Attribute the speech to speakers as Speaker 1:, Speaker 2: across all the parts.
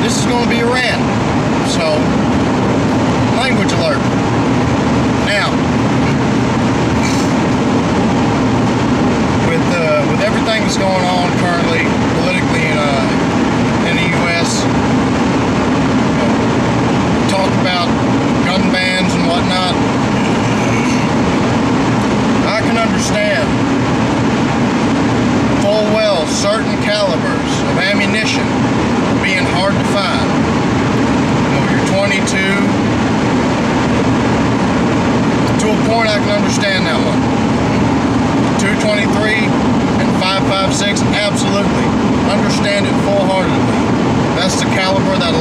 Speaker 1: this is going to be a rant. So, language alert. Now, with everything that's going on currently politically in the U.S., talk about gun bans and whatnot, I can understand full well certain calibers of ammunition being hard to find. Your 22, to a point I can understand that one. 223 and 5.56, absolutely understand it full-heartedly. That's the caliber that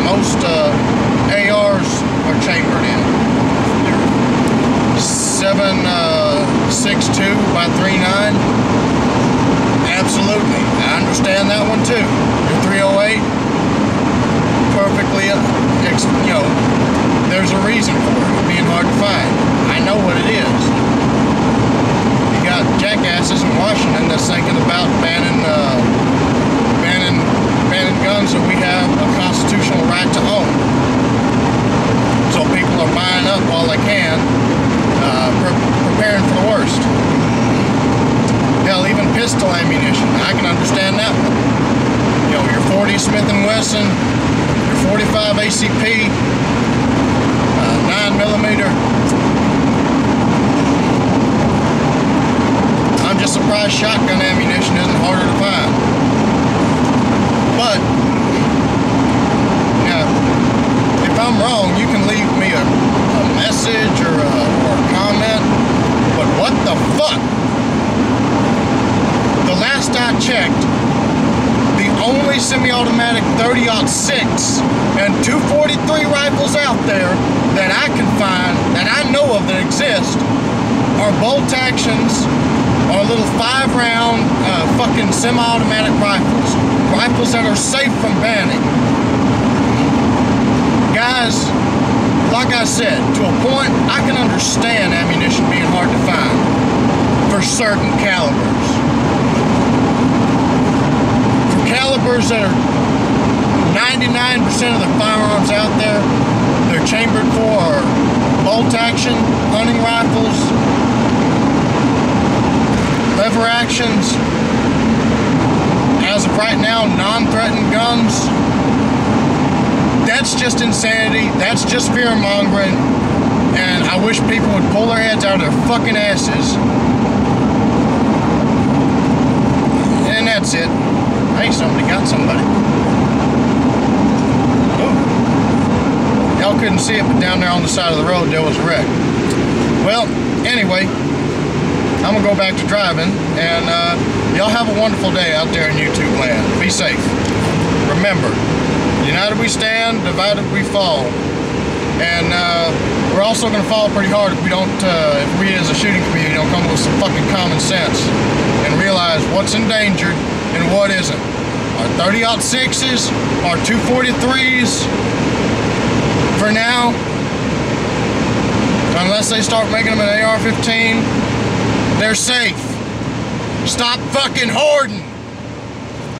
Speaker 1: most ARs are chambered in. 7.62 by 3.9, absolutely, I understand that one too. Your 308, perfectly, there's a reason for it being hard to find. I know what it is. You got jackasses in Washington that's thinking about banning guns that we have a constitutional right to own. So people are buying up while they can, preparing for the worst. Hell, even pistol ammunition, I can understand that one. Your 40 Smith & Wesson, your 45 ACP, 9mm. I'm just surprised shotgun ammunition isn't harder to find. But, if I'm wrong, you can leave me a message or a comment. But what the fuck? The last I checked, the only semi-automatic 30-06 and 243 rifles out there that I can find, that I know of that exist, are bolt actions or little 5-round fucking semi-automatic rifles. Rifles that are safe from banning. Guys, like I said, to a point, I can understand ammunition being hard to find for certain calibers. For calibers that are 99% of the firearms out there, they're chambered for are bolt action, hunting rifles, lever actions. As of right now, non-threatened guns. That's just insanity. That's just fear-mongering. And I wish people would pull their heads out of their fucking asses. And that's it. Hey, somebody got somebody. Oh. Y'all couldn't see it, but down there on the side of the road, there was a wreck. Well, anyway, I'm going to go back to driving. And y'all have a wonderful day out there in YouTube land. Be safe. Remember, united we stand, divided we fall. And we're also going to fall pretty hard if we don't, if we as a shooting community don't come up with some fucking common sense and realize what's endangered and what isn't. Our 30-06s, our 243s, for now, unless they start making them an AR-15, they're safe. Stop fucking hoarding.